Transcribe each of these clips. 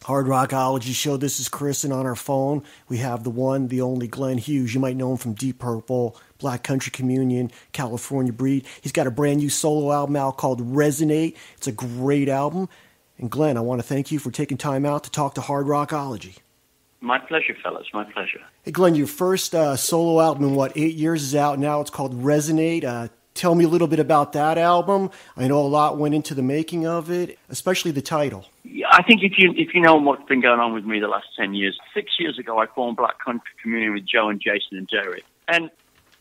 Hard Rockology show. This is Chris, and on our phone, we have the one, the only Glenn Hughes. You might know him from Deep Purple, Black Country Communion, California Breed. He's got a brand new solo album out called Resonate. It's a great album. And Glenn, I want to thank you for taking time out to talk to Hard Rockology. My pleasure, fellas. My pleasure. Hey, Glenn, your first solo album in, 8 years is out now. It's called Resonate. Tell me a little bit about that album. I know a lot went into the making of it, especially the title. Yeah, I think if you know what's been going on with me the last 10 years, 6 years ago I formed Black Country Communion with Joe and Jason and Jerry. And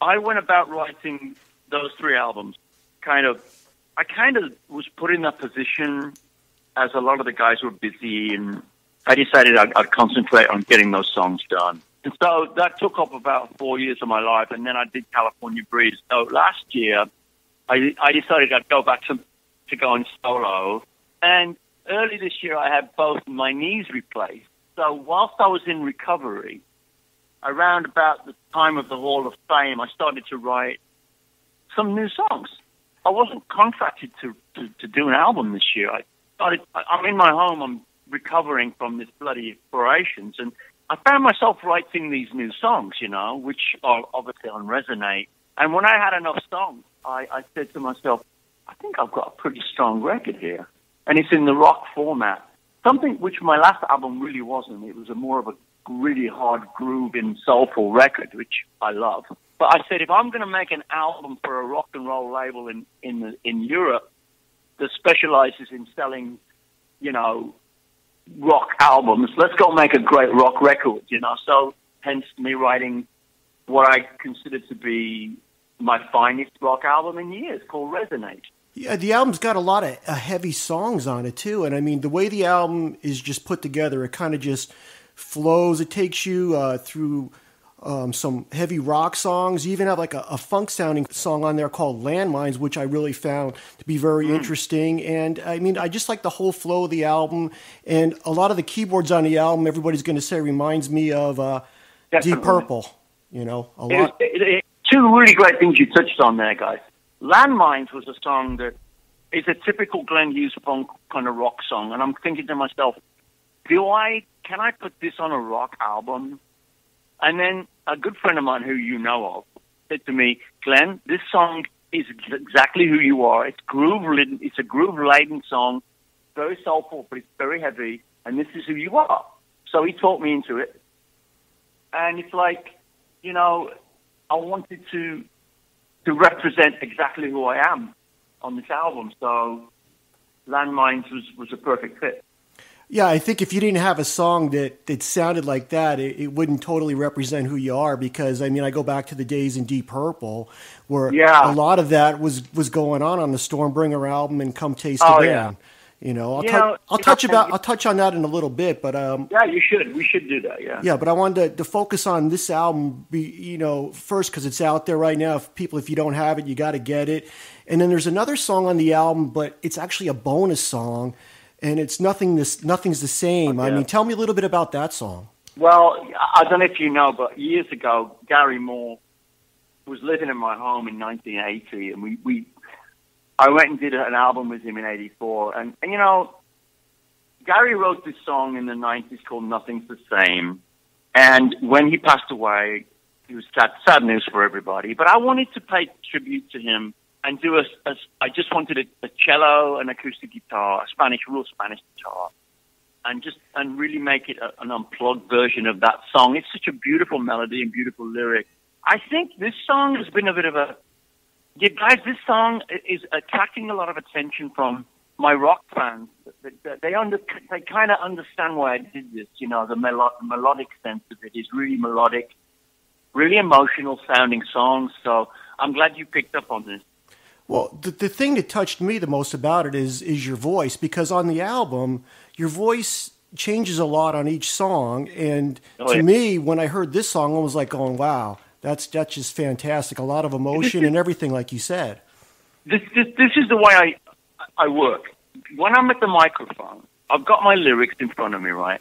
I went about writing those 3 albums. I kind of was put in that position as a lot of the guys were busy, and I decided I'd concentrate on getting those songs done. And so that took up about 4 years of my life, and then I did California Breeze. So last year, I decided I'd go back to going solo. And early this year, I had both my knees replaced. So whilst I was in recovery, around about the time of the Hall of Fame, I started to write some new songs. I wasn't contracted to do an album this year. I'm in my home, I'm recovering from this bloody operations, and I found myself writing these new songs, which are obviously on Resonate. And when I had enough songs, I said to myself, I think I've got a pretty strong record here. And it's in the rock format, something which my last album really wasn't. It was more of a really hard grooving, soulful record, which I love. But I said, if I'm going to make an album for a rock and roll label in Europe that specializes in selling, rock albums, let's go make a great rock record, So hence me writing what I consider to be my finest rock album in years, called Resonate. Yeah, the album's got a lot of heavy songs on it too, and I mean the way the album is just put together, it kind of just flows. It takes you through some heavy rock songs. You even have like a funk sounding song on there called Landmines, which I really found to be very interesting. And I mean, I just like the whole flow of the album, and a lot of the keyboards on the album, everybody's going to say reminds me of Deep Purple, a lot. Two really great things you touched on there, guys. Landmines was a song that is a typical Glenn Hughes funk kind of rock song. And I'm thinking to myself, can I put this on a rock album? And then a good friend of mine who you know of said to me, Glenn, this song is exactly who you are. It's groove-laden. It's a groove-laden song, very soulful, but it's very heavy, and this is who you are. So he talked me into it. And it's like, I wanted to represent exactly who I am on this album. So Landmines was a perfect fit. Yeah, I think if you didn't have a song that sounded like that, it wouldn't totally represent who you are, because, I mean, I go back to the days in Deep Purple where a lot of that was going on the Stormbringer album and Come Taste Again. I'll touch on that in a little bit, but yeah, you should. We should do that. Yeah. Yeah, but I wanted to focus on this album, first because it's out there right now. If you don't have it, you got to get it. And then there's another song on the album, but it's actually a bonus song, and it's nothing's the same. Okay. I mean, tell me a little bit about that song. Well, I don't know if you know, but years ago, Gary Moore was living in my home in 1980, and I went and did an album with him in 84. And Gary wrote this song in the 90s called Nothing's the Same. And when he passed away, it was sad news for everybody. But I wanted to pay tribute to him and do I just wanted a cello, an acoustic guitar, real Spanish guitar, and really make it an unplugged version of that song. It's such a beautiful melody and beautiful lyric. I think this song has been a bit of yeah, guys, this song is attracting a lot of attention from my rock fans. They kind of understand why I did this. The melodic sense of it is really melodic, really emotional sounding songs. So I'm glad you picked up on this. Well, the thing that touched me the most about it is your voice, because on the album, your voice changes a lot on each song. And to me, when I heard this song, I was like going, wow. That's just fantastic. A lot of emotion and everything, like you said. This is the way I work. When I'm at the microphone, I've got my lyrics in front of me, right?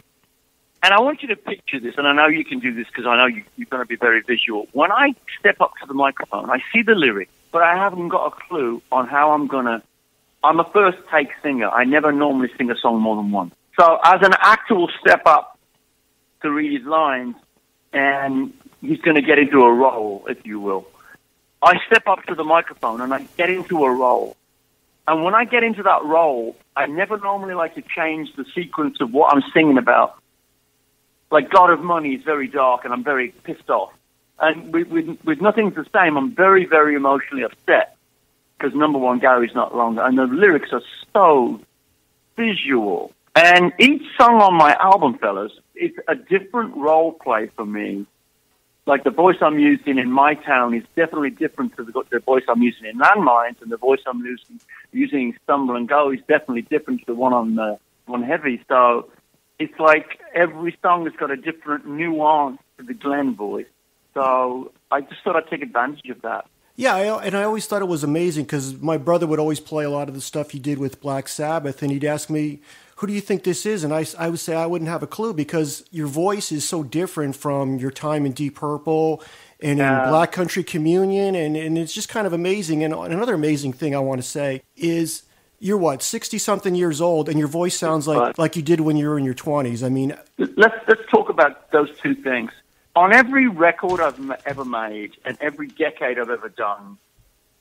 And I want you to picture this, and I know you can do this because I know you're going to be very visual. When I step up to the microphone, I see the lyrics, but I haven't got a clue on how I'm a first take singer. I never normally sing a song more than once. So as an actor will step up to read his lines, and he's going to get into a role, if you will. I step up to the microphone and I get into a role. And when I get into that role, I never normally like to change the sequence of what I'm singing about. Like God of Money is very dark and I'm very pissed off. And with Nothing's the Same, I'm very, very emotionally upset. Because number one, Gary's not wrong. And the lyrics are so visual. And each song on my album, fellas, is a different role play for me. Like the voice I'm using in My Town is definitely different to the voice I'm using in Landmines, and the voice I'm using in Stumble and Go is definitely different to the one on Heavy. So it's like every song has got a different nuance to the Glenn voice. So I just thought I'd take advantage of that. Yeah, I always thought it was amazing because my brother would always play a lot of the stuff he did with Black Sabbath, and he'd ask me, who do you think this is? And I would say I wouldn't have a clue because your voice is so different from your time in Deep Purple and in Black Country Communion, and it's just kind of amazing. And another amazing thing I want to say is you're, 60-something years old, and your voice sounds like you did when you were in your 20s. I mean... Let's talk about those two things. On every record I've ever made and every decade I've ever done,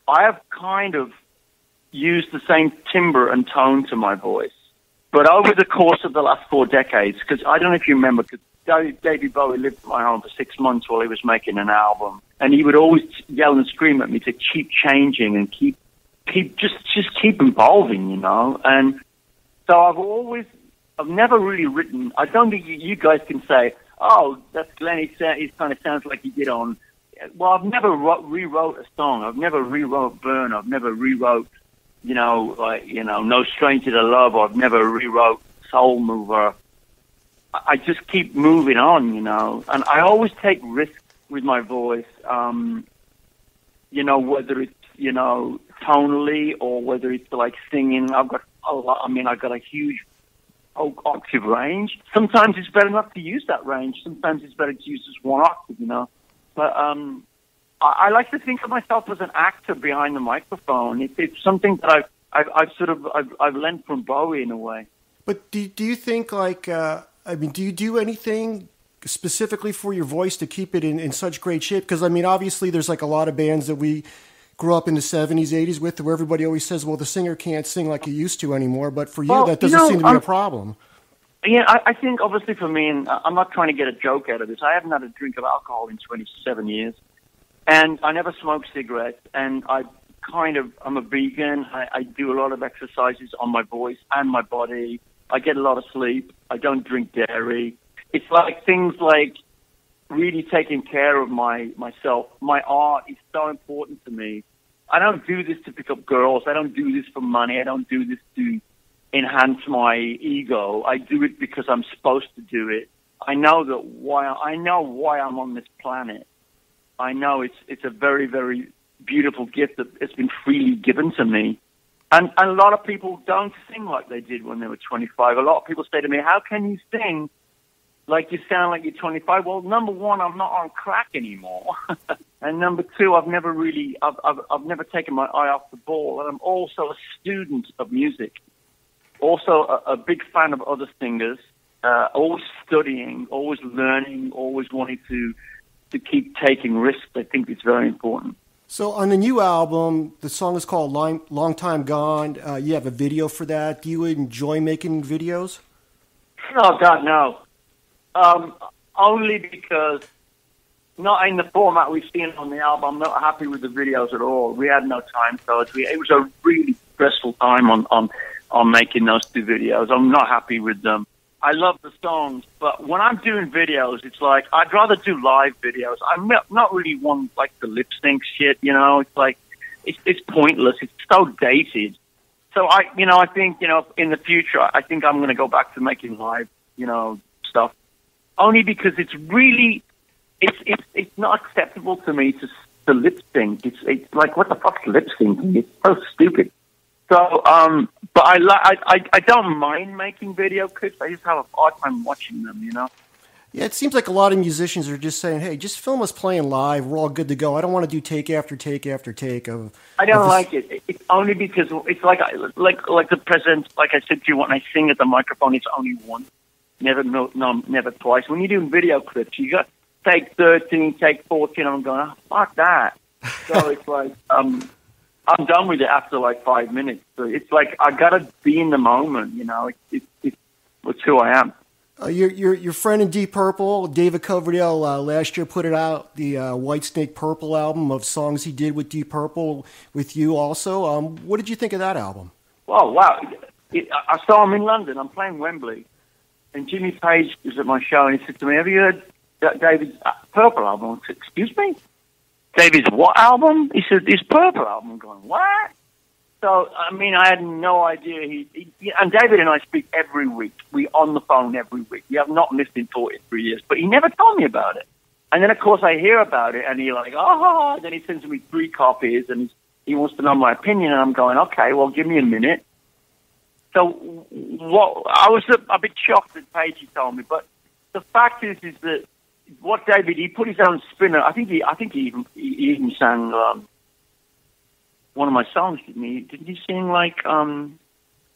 I have kind of used the same timbre and tone to my voice. But over the course of the last 4 decades, because I don't know if you remember, because David Bowie lived at my home for 6 months while he was making an album, and he would always yell and scream at me to keep changing and keep evolving, you know. And so I've never really written. I don't think you guys can say, oh, that's Glenn. He kind of sounds like he did on. Well, I've never rewrote a song. I've never rewrote Burn. I've never rewrote. No Stranger to Love. I've never rewrote Soul Mover. I just keep moving on, you know. And I always take risks with my voice, whether it's, tonally or whether it's like singing. I've got a huge octave range. Sometimes it's better not to use that range. Sometimes it's better to use just one octave, you know. But, I like to think of myself as an actor behind the microphone. It's something that I've learned from Bowie in a way. But do you think do you do anything specifically for your voice to keep it in such great shape? Because obviously there's like a lot of bands that we grew up in the 70s, 80s with, where everybody always says, well, the singer can't sing like he used to anymore. But for you, that doesn't seem to be a problem. Yeah, I think obviously for me, and I'm not trying to get a joke out of this, I haven't had a drink of alcohol in 27 years. And I never smoke cigarettes, and I'm a vegan. I do a lot of exercises on my voice and my body. I get a lot of sleep. I don't drink dairy. It's like things like really taking care of myself. My art is so important to me. I don't do this to pick up girls. I don't do this for money. I don't do this to enhance my ego. I do it because I'm supposed to do it. I know why I'm on this planet. I know it's a very, very beautiful gift that has been freely given to me. And a lot of people don't sing like they did when they were 25. A lot of people say to me, how can you sing like you sound like you're 25? Well, number one, I'm not on crack anymore. And number two, I've never taken my eye off the ball. And I'm also a student of music. Also a big fan of other singers, always studying, always learning, always wanting to keep taking risks. I think it's very important. So on the new album, the song is called Long Time Gone. You have a video for that. Do you enjoy making videos? Oh, God, no. Only because not in the format we've seen on the album. I'm not happy with the videos at all. We had no time, so it was a really stressful time on making those 2 videos. I'm not happy with them. I love the songs, but when I'm doing videos, it's like I'd rather do live videos. I'm not really one like the lip sync shit, you know. It's like it's pointless. It's so dated. So I think in the future, I think I'm going to go back to making live, stuff. Only because it's really it's not acceptable to me to lip sync. It's like, what the fuck's lip syncing? It's so stupid. So, but I don't mind making video clips. I just have a hard time watching them, Yeah, it seems like a lot of musicians are just saying, "Hey, just film us playing live. We're all good to go. I don't want to do take after take after take of." I don't like it. It's only because it's like the present. Like I said to you, when I sing at the microphone, it's only once. Never, never twice. When you're doing video clips, you got take 13, take 14. I'm going, oh, fuck that. So it's like I'm done with it after like 5 minutes. So it's like I gotta be in the moment. You know, it's who I am. Your friend in Deep Purple, David Coverdale, last year put it out, the White Snake Purple album of songs he did with Deep Purple with you also. What did you think of that album? Oh, wow. I saw him in London. I'm playing Wembley. And Jimmy Page was at my show, and he said to me, have you heard David's Purple album? I said, excuse me? David's what album? He said, his Purple album. I'm going, what? So, I mean, I had no idea. And David and I speak every week. We're on the phone every week. We have not missed in 43 years. But he never told me about it. And then, of course, I hear about it, and he's like, oh, then he sends me 3 copies, and he wants to know my opinion. And I'm going, okay, well, give me a minute. So I was a bit shocked that Pagey told me. But the fact is that what David, he put his own spin on. I think he even sang one of my songs, didn't he? Didn't he sing like...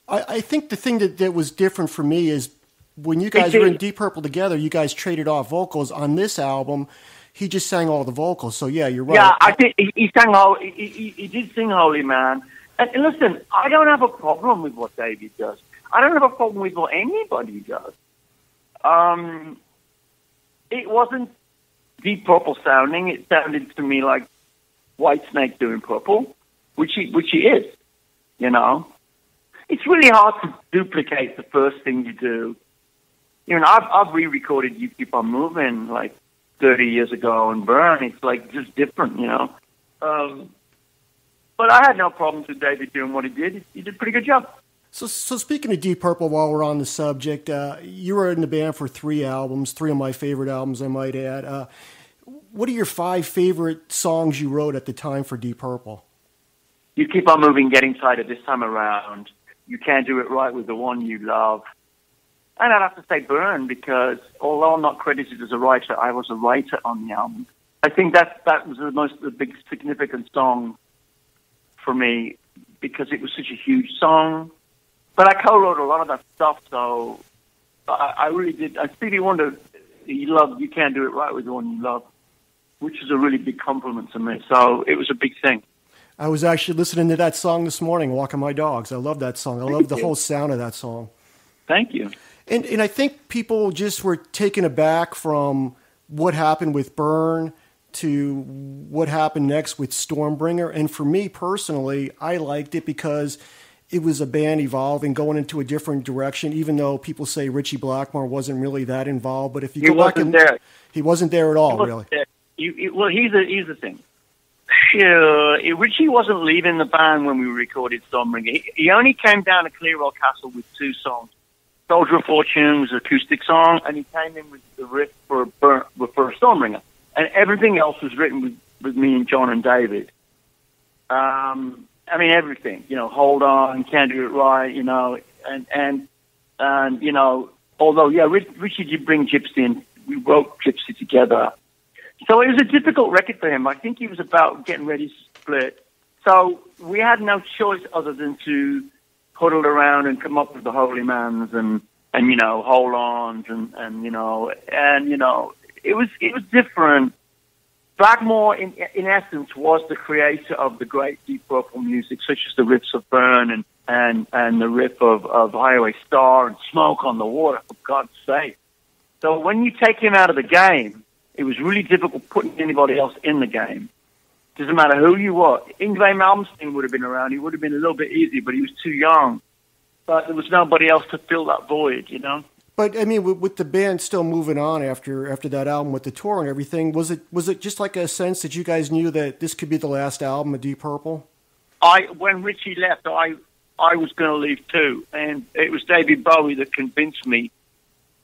I think the thing that was different for me is when you guys were in Deep Purple together, you guys traded off vocals. On this album, he just sang all the vocals. So, yeah, you're right. Yeah, I think he sang he did sing Holy Man. And listen, I don't have a problem with what David does. I don't have a problem with what anybody does. It wasn't Deep Purple sounding. It sounded to me like Whitesnake doing Purple, which he is, you know. It's really hard to duplicate the first thing you do. You know, I've re-recorded You Keep On Moving like 30 years ago and Burn. It's like just different, you know. But I had no problems with David doing what he did. He did a pretty good job. So speaking of Deep Purple, while we're on the subject, you were in the band for 3 albums, 3 of my favorite albums, I might add. What are your 5 favorite songs you wrote at the time for Deep Purple? You Keep On Moving, Getting Tighter This Time Around. You Can't Do It Right With the One You Love. And I'd have to say Burn, because although I'm not credited as a writer, I was a writer on the album. I think that was the big significant song for me, because it was such a huge song. But I co-wrote a lot of that stuff, so I really did. I Stevie Wonder, he loved You Can't Do It Right With the One You Love, which is a really big compliment to me. So it was a big thing. I was actually listening to that song this morning, walking my dogs. I love that song. I love the whole sound of that song. Thank you. And I think people just were taken aback from what happened with Burn to what happened next with Stormbringer. And for me personally, I liked it because it was a band evolving, going into a different direction, even though people say Ritchie Blackmore wasn't really that involved. But if you go back, he wasn't there at all, really. Well, here's the thing. Ritchie wasn't leaving the band when we recorded Stormbringer. He only came down to Clearwell Castle with 2 songs. Soldier of Fortune was an acoustic song, and he came in with the riff for Stormbringer. And everything else was written with me and John and David. I mean, everything, you know, Hold On, Can't Do It Right, you know, and you know, although, yeah, Richie did bring Gypsy in. We wrote Gypsy together. So it was a difficult record for him. I think he was about getting ready to split. So we had no choice other than to huddle around and come up with the Holy Mans and you know, Hold Ons and you know, it was different. Blackmore, in essence, was the creator of the great Deep Purple music, such as the riffs of Burn and the riff of Highway Star and Smoke on the Water, for God's sake. So when you take him out of the game, it was really difficult putting anybody else in the game. Doesn't matter who you were. Yngwie Malmsteen would have been around. He would have been a little bit easier, but he was too young. But there was nobody else to fill that void, you know? But, I mean, with the band still moving on after that album with the tour and everything, was it just like a sense that you guys knew that this could be the last album of Deep Purple? When Ritchie left, I was going to leave too. And it was David Bowie that convinced me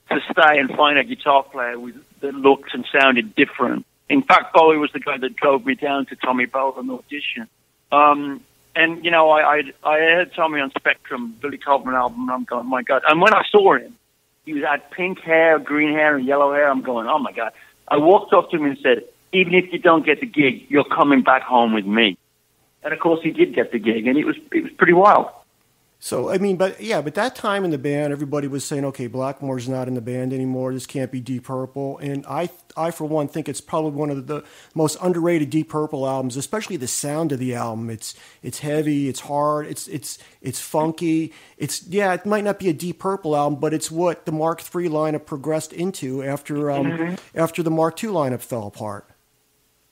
to stay and find a guitar player that looked and sounded different. In fact, Bowie was the guy that drove me down to Tommy Bolin audition. And, you know, I heard Tommy on Spectrum, Billy Cobham album, and I'm going, my God. And when I saw him, He had pink hair, green hair, and yellow hair. I'm going, oh, my God. I walked up to him and said, even if you don't get the gig, you're coming back home with me. And, of course, he did get the gig, and it was pretty wild. So, I mean, but that time in the band, everybody was saying, okay, Blackmore's not in the band anymore. This can't be Deep Purple. And I for one, think it's probably one of the most underrated Deep Purple albums, especially the sound of the album. It's heavy, it's hard, it's funky. It might not be a Deep Purple album, but it's what the Mark III lineup progressed into after the Mark II lineup fell apart.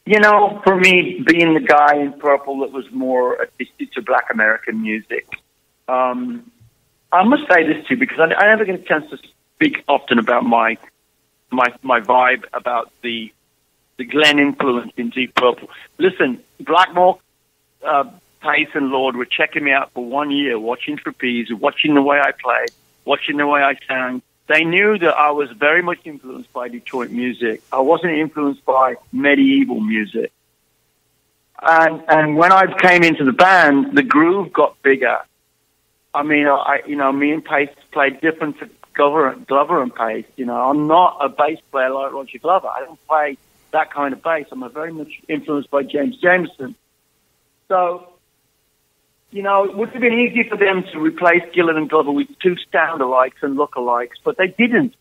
You know, for me, being the guy in Purple that was more addicted to Black American music, I must say this too, because I never get a chance to speak often about my vibe about the Glenn influence in Deep Purple. Listen, Blackmore, Pace, and Lord were checking me out for 1 year, watching trapeze, watching the way I played, watching the way I sang. They knew that I was very much influenced by Detroit music. I wasn't influenced by medieval music. And when I came into the band, the groove got bigger. I mean, me and Pace played different to Glover and Pace. You know, I'm not a bass player like Roger Glover. I don't play that kind of bass. I'm very much influenced by James Jamerson. So, you know, it would have been easy for them to replace Gillan and Glover with two sound-alikes and look-alikes, but they didn't.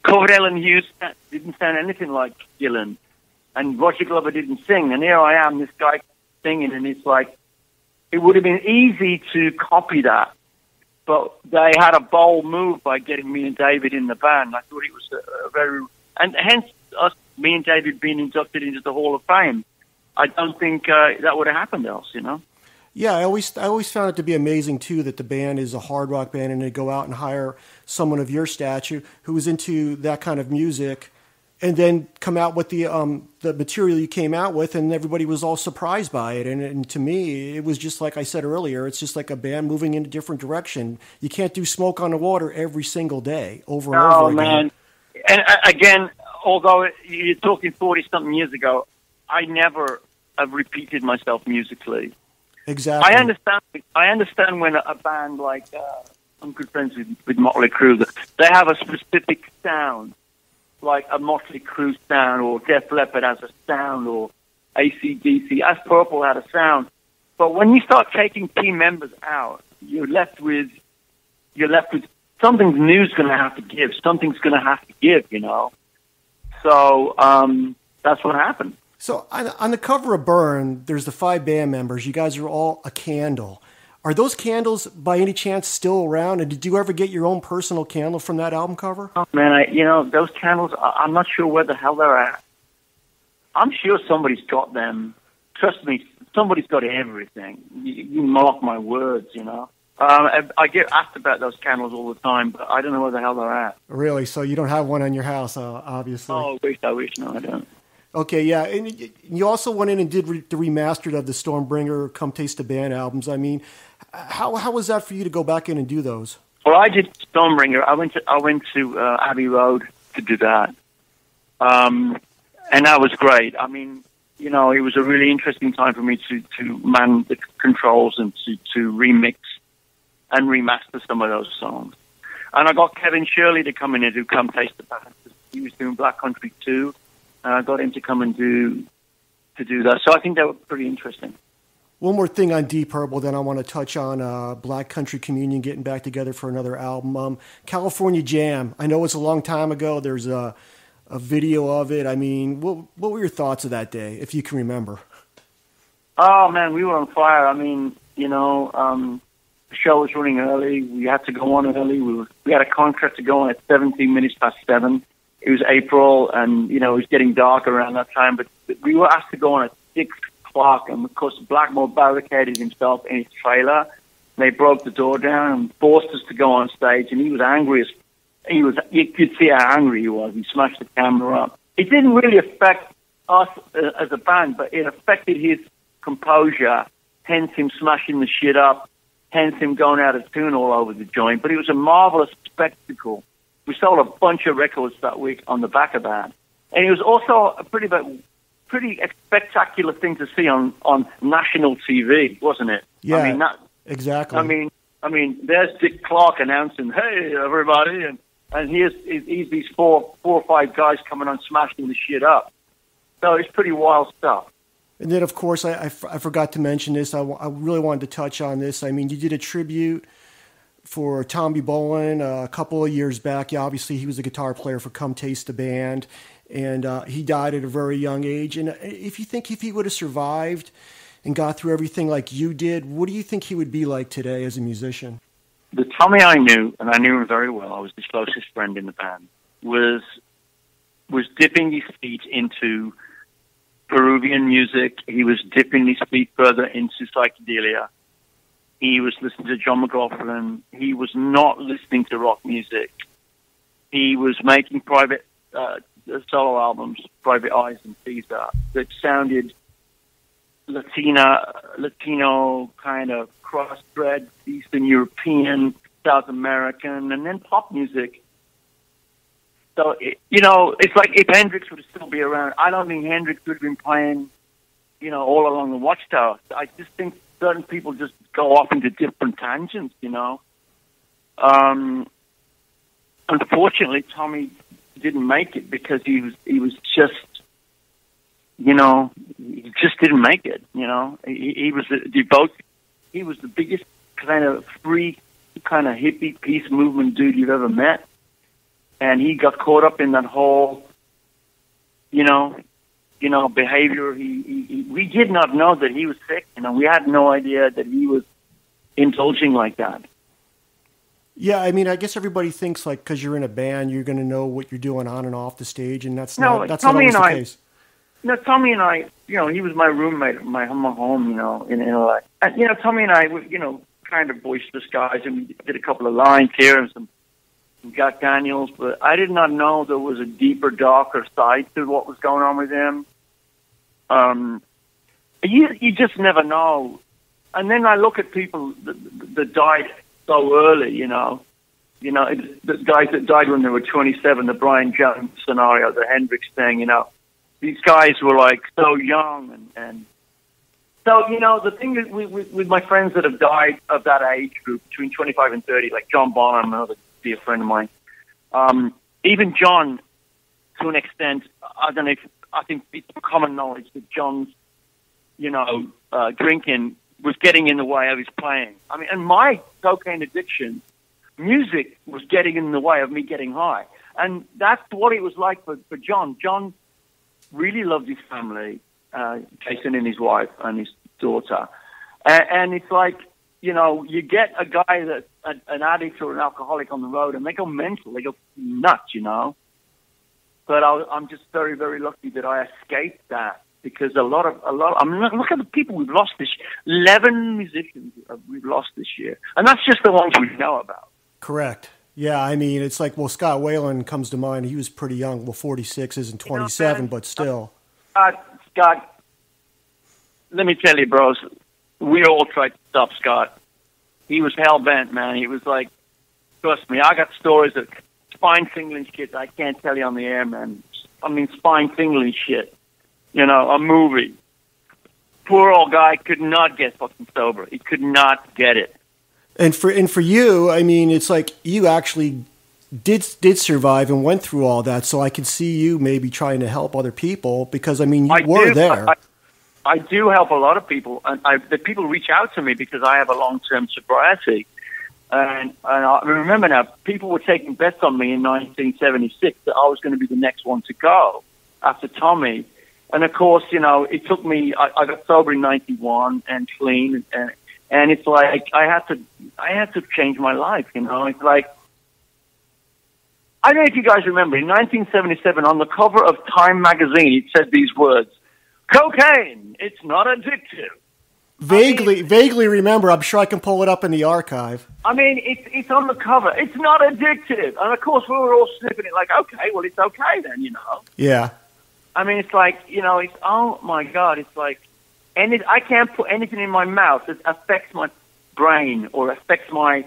Coverdale and Hughes didn't sound anything like Gillan, and Roger Glover didn't sing. And here I am, this guy singing, and it's like, it would have been easy to copy that. But they had a bold move by getting me and David in the band. I thought it was a very... And hence, me and David being inducted into the Hall of Fame. I don't think that would have happened else, you know? Yeah, I always found it to be amazing, too, that the band is a hard rock band and they go out and hire someone of your stature who was into that kind of music and then come out with the material you came out with, and everybody was all surprised by it. And to me, it was just like I said earlier, it's just like a band moving in a different direction. You can't do Smoke on the Water every single day, over and over again. Oh, man. And again, although you're talking 40-something years ago, I never have repeated myself musically. Exactly. I understand when a band like, I'm good friends with Motley Crue, they have a specific sound, like a Motley Crue sound, or Def Leppard has a sound, or AC/DC. As Purple had a sound. But when you start taking team members out, you're left with something new's going to have to give. Something's going to have to give, you know. So that's what happened. So on the cover of Burn, there's the 5 band members. You guys are all a candle. Are those candles, by any chance, still around? And did you ever get your own personal candle from that album cover? Oh, man, those candles, I'm not sure where the hell they're at. I'm sure somebody's got them. Trust me, somebody's got everything. You mark my words, you know. I get asked about those candles all the time, but I don't know where the hell they're at. Really? So you don't have one in your house, obviously? Oh, I wish. No, I don't. Okay, yeah, and you also went in and did the remastered of the Stormbringer, Come Taste the Band albums. I mean, how was that for you to go back in and do those? Well, I did Stormbringer. I went to Abbey Road to do that, and that was great. I mean, you know, it was a really interesting time for me to man the controls and to remix and remaster some of those songs. And I got Kevin Shirley to come in and do Come Taste the Band. He was doing Black Country 2. And I got him to come and do that. So I think that was pretty interesting. One more thing on Deep Purple, then I want to touch on Black Country Communion getting back together for another album. California Jam. I know it's a long time ago. There's a video of it. I mean, what were your thoughts of that day, if you can remember? Oh, man, we were on fire. I mean, you know, the show was running early. We had to go on early. We had a contract to go on at 17 minutes past 7. It was April, and, you know, it was getting dark around that time, but we were asked to go on at 6 o'clock, and, of course, Blackmore barricaded himself in his trailer. They broke the door down and forced us to go on stage, and he was angry. You could see how angry he was. He smashed the camera up. It didn't really affect us as a band, but it affected his composure, hence him smashing the shit up, hence him going out of tune all over the joint. But it was a marvelous spectacle. We sold a bunch of records that week on the back of that. And it was also a pretty spectacular thing to see on national TV, wasn't it? Yeah, I mean, exactly. I mean, there's Dick Clark announcing, "Hey, everybody," and And he's these four or five guys coming on smashing the shit up. So it's pretty wild stuff. And then, of course, I forgot to mention this. I really wanted to touch on this. I mean, you did a tribute for Tommy Bolin a couple of years back. Yeah, obviously, he was a guitar player for Come Taste the Band, and he died at a very young age. And if he would have survived and got through everything like you did, what do you think he would be like today as a musician? The Tommy I knew, and I knew him very well, I was his closest friend in the band, was dipping his feet into Peruvian music. He was dipping his feet further into psychedelia. He was listening to John McLaughlin. He was listening to rock music. He was making private solo albums, Private Eyes and Caesar, that sounded Latino kind of cross-bred, Eastern European, South American, and then pop music. So, it's like if Hendrix would still be around, I don't think Hendrix would have been playing, all along the Watchtower. I just think certain people just go off into different tangents, Unfortunately, Tommy didn't make it because he was just, he just didn't make it, He was a devoted, he was the biggest kind of free, kind of hippie peace movement dude you've ever met. And he got caught up in that whole, behavior. We did not know that he was sick. We had no idea that he was indulging like that. Yeah, I mean, I guess everybody thinks like because you're in a band, you're going to know what you're doing on and off the stage, and that's not always the case. No, Tommy and I, he was my roommate at my home, in LA. And, Tommy and I were, kind of boisterous guys, and we did a couple of lines here and some Jack Daniels, but I did not know there was a deeper, darker side to what was going on with him. You just never know. And then I look at people that died so early, the guys that died when they were 27, the Brian Jones scenario, the Hendrix thing, these guys were like so young, and so the thing is with my friends that have died of that age group between 25 and 30, like John Bonham, another dear friend of mine, even John, to an extent, I think it's common knowledge that John's drinking was getting in the way of his playing. I mean, and my cocaine addiction, music was getting in the way of me getting high. And that's what it was like for John. John really loved his family, Jason and his wife and his daughter. And it's like, you get a guy that's an addict or an alcoholic on the road and they go mental, they go nuts, But I'm just very, very lucky that I escaped that. Because I mean, look at the people we've lost this 11 musicians we've lost this year. And that's just the ones we know about. Correct. Yeah, I mean, it's like, well, Scott Weiland comes to mind. He was pretty young. Well, 46 isn't 27, but still. Scott, let me tell you, bros, we all tried to stop Scott. He was hell-bent, man. He was like, trust me, I got stories of spine-tingling shit I can't tell you on the air, man. I mean, spine-tingling shit. A movie. Poor old guy could not get fucking sober. He could not get it. And for you, I mean, it's like you actually did survive and went through all that. So I can see you maybe trying to help other people because, I mean, you were there. I do help a lot of people. And the people reach out to me because I have a long-term sobriety. And I remember now, people were taking bets on me in 1976 that I was going to be the next one to go after Tommy. And of course, it took me. I got sober in '91 and clean, and it's like I had to change my life. It's like I don't know if you guys remember in 1977 on the cover of Time magazine, it said these words: "Cocaine, it's not addictive." Vaguely remember. I'm sure I can pull it up in the archive. I mean, it's on the cover. It's not addictive, and of course we were all sniffing it like, okay, well, it's okay then, Yeah. I mean, it's like, it's, oh my God, it's like, I can't put anything in my mouth that affects my brain or affects my,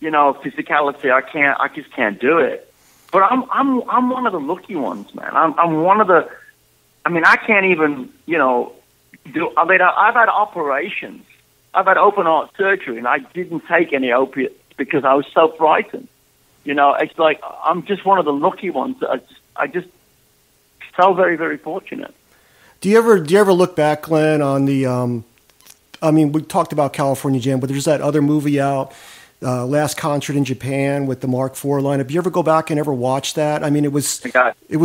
physicality. I just can't do it. But I'm one of the lucky ones, man. I'm one of the, I mean, I can't even, I've had operations. I've had open heart surgery and I didn't take any opiates because I was so frightened. You know, it's like I'm just one of the lucky ones. I just so very, very fortunate. Do you ever look back, Glenn, on the? I mean, we talked about California Jam, but there's that other movie out, Last Concert in Japan with the Mark IV lineup. You ever go back and ever watch that? I mean, it was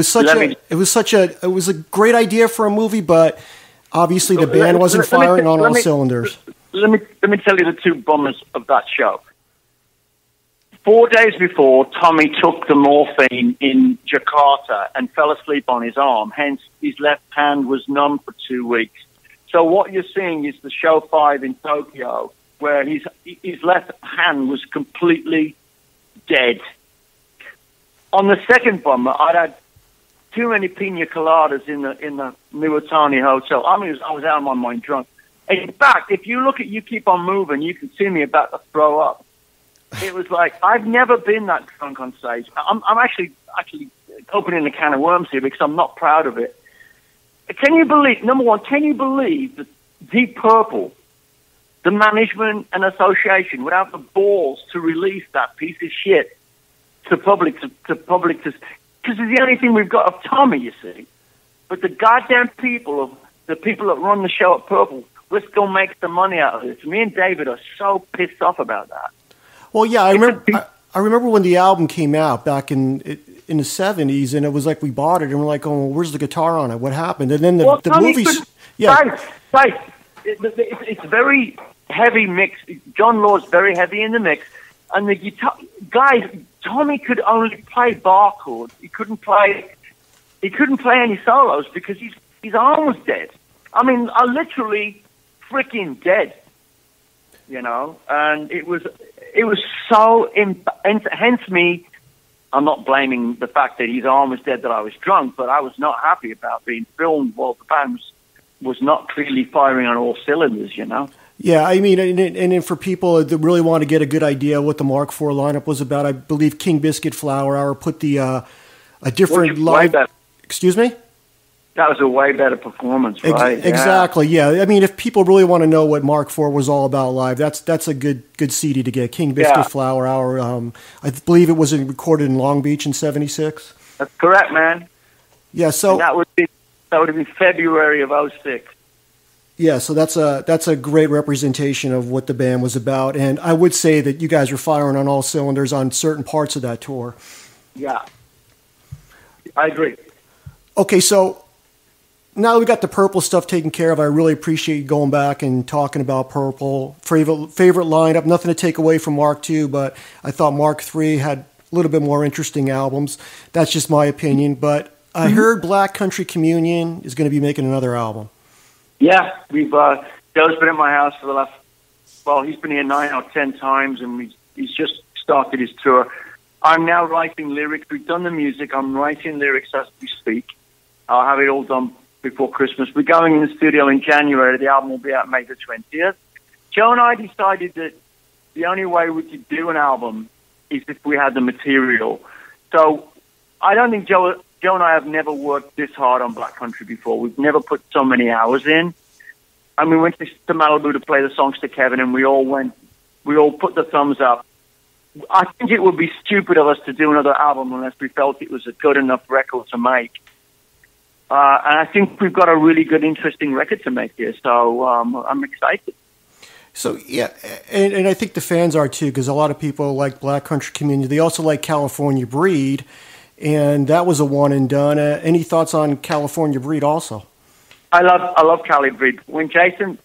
such a great idea for a movie, but obviously the band wasn't firing on all cylinders. Let me tell you the two bummers of that show. 4 days before, Tommy took the morphine in Jakarta and fell asleep on his arm. Hence, his left hand was numb for 2 weeks. So what you're seeing is the show 5 in Tokyo, where his left hand was completely dead. On the second bummer, I'd had too many pina coladas in the Niwatani Hotel. I mean, I was out of my mind drunk. In fact, if you look at You Keep On Moving, you can see me about to throw up. It was like, I've never been that drunk on stage. I'm actually opening a can of worms here because I'm not proud of it. Can you believe, number one, can you believe that Deep Purple, the management and association, would have the balls to release that piece of shit to public, because it's the only thing we've got of Tommy, you see. But the goddamn people that run the show at Purple, we're still making the money out of this. Me and David are so pissed off about that. Well, yeah, I remember when the album came out back in the 70s, and it was like we bought it, and we're like, oh, well, where's the guitar on it? What happened? And then the movies... Yeah. Right. It's very heavy mix. John Law's very heavy in the mix. And the guitar... Guys, Tommy could only play bar chords. He couldn't play any solos because his arm was dead. I mean, literally freaking dead. You know? And it was so... hence me... I'm not blaming the fact that his arm was dead that I was drunk, but I was not happy about being filmed while the band was not clearly firing on all cylinders, you know? Yeah, I mean, and for people that really want to get a good idea what the Mark IV lineup was about, I believe King Biscuit Flower Hour put a different live... Excuse me? That was a way better performance, right? Exactly, yeah. I mean, if people really want to know what Mark IV was all about live, that's a good CD to get. King Biscuit Flower Hour. I believe it was recorded in Long Beach in '76. That's correct, man. Yeah, so and that would have been February of '06. Yeah, so that's a great representation of what the band was about, and I would say that you guys were firing on all cylinders on certain parts of that tour. Yeah, I agree. Okay, so now that we got the Purple stuff taken care of, I really appreciate you going back and talking about Purple. Favorite lineup, nothing to take away from Mark II, but I thought Mark III had a little bit more interesting albums. That's just my opinion, but I heard Black Country Communion is going to be making another album. Yeah, Joe's been at my house for the last, he's been here 9 or 10 times, and he's just started his tour. I'm now writing lyrics. We've done the music. I'm writing lyrics as we speak. I'll have it all done before Christmas. We're going in the studio in January. The album will be out May the 20th. Joe and I decided that the only way we could do an album is if we had the material. So I don't think Joe and I have never worked this hard on Black Country before. We've never put so many hours in. And we went to Malibu to play the songs to Kevin, and we all put the thumbs up. I think it would be stupid of us to do another album unless we felt it was a good enough record to make. And I think we've got a really good, interesting record to make here, so I'm excited. So, yeah, and I think the fans are too, because a lot of people like Black Country Community. They also like California Breed, and that was a one and done. Any thoughts on California Breed also? I love Cali Breed. When Jason,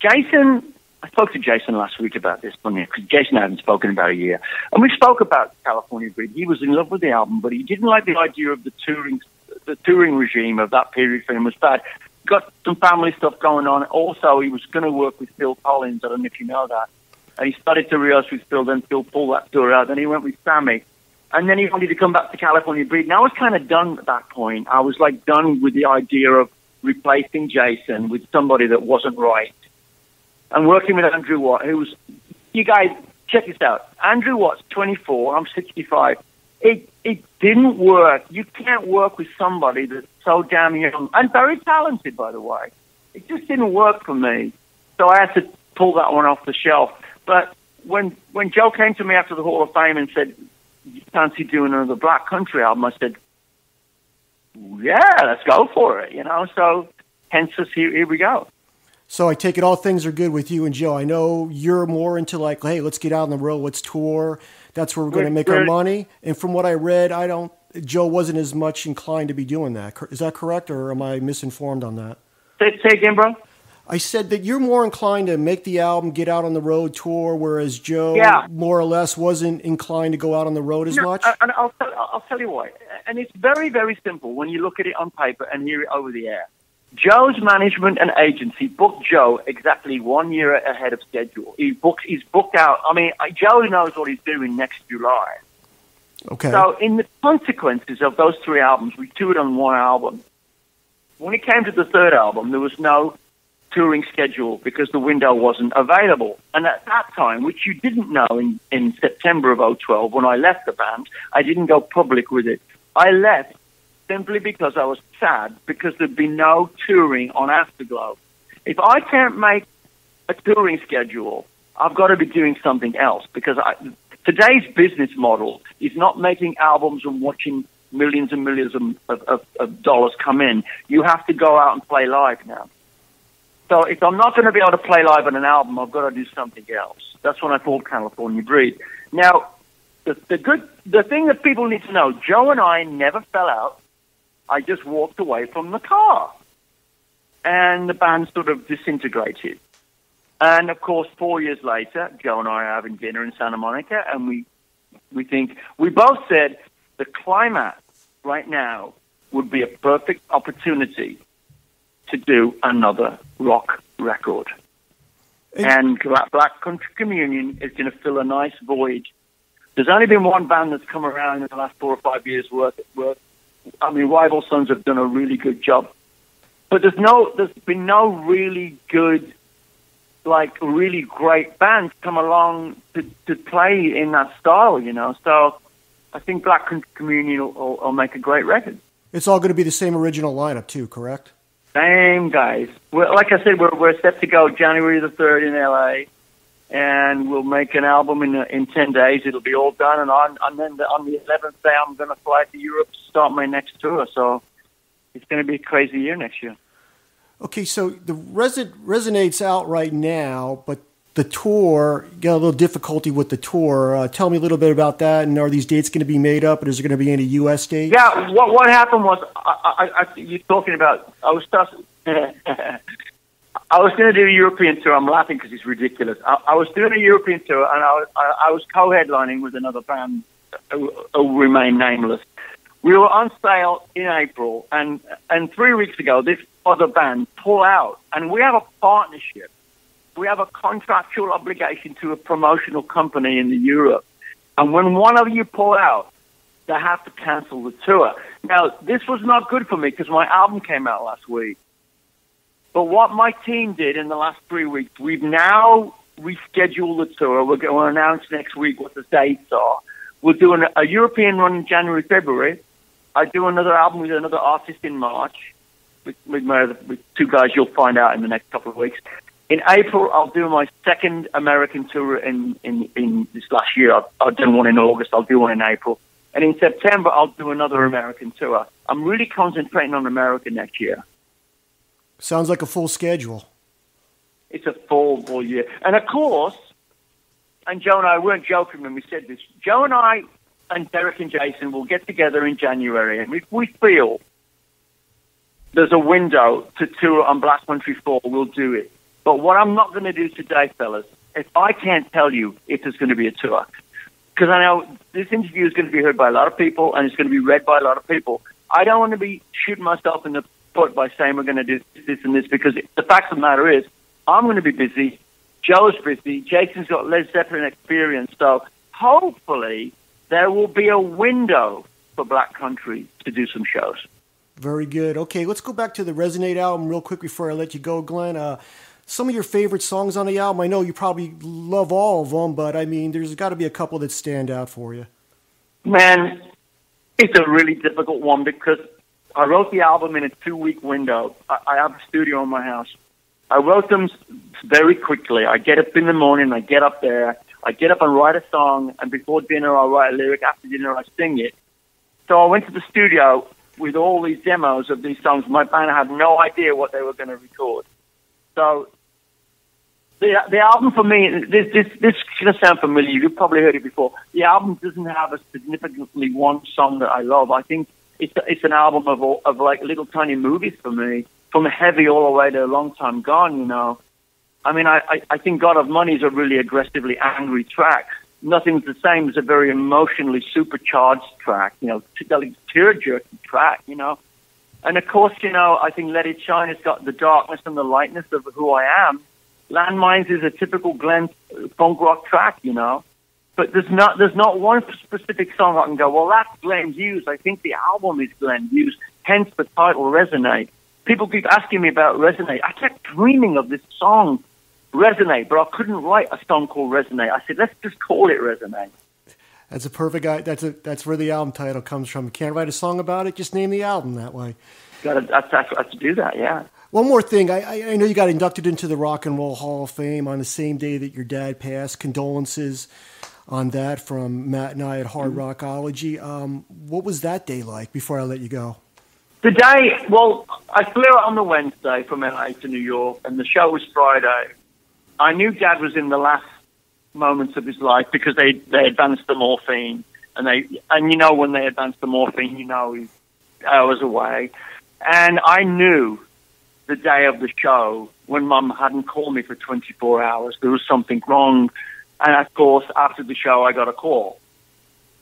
I spoke to Jason last week about this, because Jason hadn't spoken about a year. And we spoke about California Breed. He was in love with the album, but he didn't like the idea of the touring regime of that period for him was bad. Got some family stuff going on. Also, he was going to work with Phil Collins. I don't know if you know that. And he started to rehearse with Phil, then Phil pulled that tour out. Then he went with Sammy. And then he wanted to come back to California Breed. And I was kind of done at that point. I was like done with the idea of replacing Jason with somebody that wasn't right. And working with Andrew Watt, who was, you guys, check this out. Andrew Watt's 24, I'm 65. It didn't work. You can't work with somebody that's so damn young and very talented, by the way. It just didn't work for me. So I had to pull that one off the shelf. But when Joe came to me after the Hall of Fame and said, fancy doing another Black Country album? I said, yeah, let's go for it, So hence us, here we go. So I take it all things are good with you and Joe. I know you're more into like, hey, let's get out on the road, let's tour. That's where we're going to make our money. And from what I read, Joe wasn't as much inclined to be doing that. Is that correct, or am I misinformed on that? Say again, bro. I said that you're more inclined to make the album, get out on the road, tour, whereas Joe more or less wasn't inclined to go out on the road as much. And I'll tell you why. And it's very, very simple when you look at it on paper and hear it over the air. Joe's management and agency booked Joe exactly 1 year ahead of schedule. He's booked out. I mean, Joe knows what he's doing next July. Okay. So in the consequences of those 3 albums, we toured on 1 album. When it came to the 3rd album, there was no touring schedule because the window wasn't available. And at that time, which you didn't know in September of 2012, when I left the band, I didn't go public with it. I left simply because I was sad because there'd been no touring on Afterglow. If I can't make a touring schedule, I've got to be doing something else because today's business model is not making albums and watching millions and millions of dollars come in. You have to go out and play live now. So if I'm not going to be able to play live on an album, I've got to do something else. That's when I thought California Breed. Now, the thing that people need to know, Joe and I never fell out. I just walked away from the car. And the band sort of disintegrated. And, of course, 4 years later, Joe and I are having dinner in Santa Monica, and we think, we both said the climax right now would be a perfect opportunity to do another rock record. And Black Country Communion is going to fill a nice void. There's only been one band that's come around in the last 4 or 5 years worth. I mean, Rival Sons have done a really good job. But there's been no really good, like really great bands come along to play in that style, So I think Black Country Communion will make a great record. It's all going to be the same original lineup too, correct? Same guys. Like I said, we're set to go January the 3rd in LA, and we'll make an album in 10 days. It'll be all done, and then on the 11th day, I'm going to fly to Europe to start my next tour. So it's going to be a crazy year next year. Okay, so the Resonate's out right now, but the tour, you got a little difficulty with the tour. Tell me a little bit about that, and are these dates going to be made up, and is there going to be any U.S. dates? Yeah, what happened was, you're talking about, I was going to do a European tour. I'm laughing because it's ridiculous. I was doing a European tour, and I was co-headlining with another band who remain nameless. We were on sale in April, and 3 weeks ago, this other band pulled out, and we have a partnership. We have a contractual obligation to a promotional company in Europe. And when one of you pull out, they have to cancel the tour. Now, this was not good for me because my album came out last week. But what my team did in the last 3 weeks, we've now rescheduled the tour. We're going to announce next week what the dates are. We're doing a European run in January, February. I do another album with another artist in March with 2 guys you'll find out in the next couple of weeks. In April, I'll do my second American tour in this last year. I've done one in August. I'll do one in April. And in September, I'll do another American tour. I'm really concentrating on America next year. Sounds like a full schedule. It's a full year. And of course, and Joe and I weren't joking when we said this, Joe and I and Derek and Jason will get together in January. And if we feel there's a window to tour on Black Country 4, we'll do it. But what I'm not going to do today, fellas, is I can't tell you if there's going to be a tour. Because I know this interview is going to be heard by a lot of people, and it's going to be read by a lot of people. I don't want to be shooting myself in the foot by saying we're going to do this and this, because the fact of the matter is, I'm going to be busy, Joe's busy, Jason's got Led Zeppelin experience, so hopefully there will be a window for Black Country to do some shows. Very good. Okay, let's go back to the Resonate album real quick before I let you go, Glenn. Some of your favorite songs on the album, I know you probably love all of them, but I mean, there's got to be a couple that stand out for you. Man, it's a really difficult one because I wrote the album in a 2-week window. I have a studio in my house. I wrote them very quickly. I get up in the morning, I get up there, I get up and write a song, and before dinner I write a lyric, after dinner I sing it. So I went to the studio with all these demos of these songs. My band had no idea what they were going to record. So the album for me, this is going to sound familiar. You've probably heard it before. The album doesn't have a significantly one song that I love. I think it's an album of like little tiny movies for me, from heavy all the way to A Long Time Gone, you know. I mean, I think God of Money is a really aggressively angry track. Nothing's the Same is a very emotionally supercharged track, you know, tear-jerking track, you know. And of course, you know, I think Let It Shine has got the darkness and the lightness of who I am. Landmines is a typical Glenn funk rock track, you know. But there's not one specific song I can go, well, that's Glenn Hughes. I think the album is Glenn Hughes, hence the title Resonate. People keep asking me about Resonate. I kept dreaming of this song, Resonate, but I couldn't write a song called Resonate. I said, let's just call it Resonate. That's a perfect guy. That's where the album title comes from. You can't write a song about it, just name the album that way. Got to do that, yeah. One more thing. I know you got inducted into the Rock and Roll Hall of Fame on the same day that your dad passed. Condolences on that from Matt and I at Hard Rockology. What was that day like before I let you go? The day, well, I flew out on the Wednesday from LA to New York, and the show was Friday. I knew Dad was in the last moments of his life because they advanced the morphine, and you know when they advanced the morphine, you know he's hours away. And I knew the day of the show when Mum hadn't called me for 24 hours. There was something wrong. And, of course, after the show, I got a call.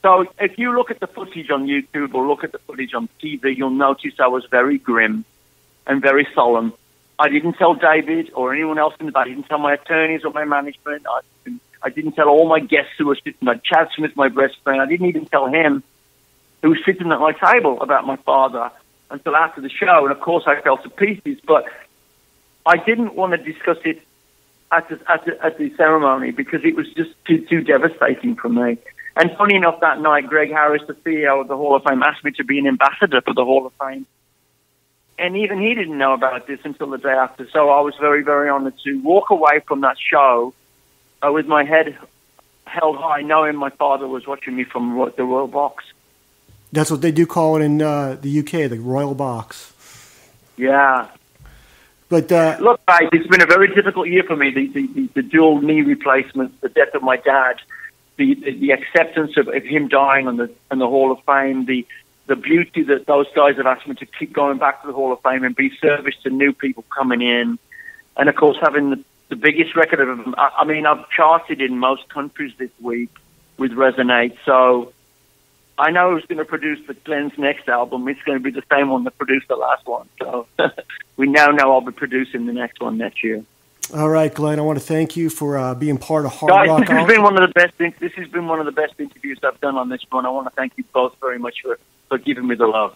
So if you look at the footage on YouTube or look at the footage on TV, you'll notice I was very grim and very solemn. I didn't tell David or anyone else in the band. I didn't tell my attorneys or my management. I didn't tell all my guests who were sitting there. Chad Smith, my best friend. I didn't even tell him, who was sitting at my table, about my father until after the show. And, of course, I fell to pieces. But I didn't want to discuss it at the ceremony because it was just too devastating for me. And funny enough, that night, Greg Harris, the CEO of the Hall of Fame, asked me to be an ambassador for the Hall of Fame. And even he didn't know about this until the day after. So I was very, very honored to walk away from that show with my head held high, knowing my father was watching me from the Royal Box. That's what they do call it in the UK, the Royal Box. Yeah. But look, guys, it's been a very difficult year for me. The dual knee replacement, the death of my dad, the acceptance of him dying on the Hall of Fame, the beauty that those guys have asked me to keep going back to the Hall of Fame and be service to new people coming in, and of course having the biggest record of them. I mean, I've charted in most countries this week with Resonate, so I know who's going to produce Glenn's next album. It's going to be the same one that produced the last one. So we now know I'll be producing the next one next year. All right, Glenn. I want to thank you for being part of Hard Rock. This has been one of the best. This has been one of the best interviews I've done on this one. I want to thank you both very much for giving me the love.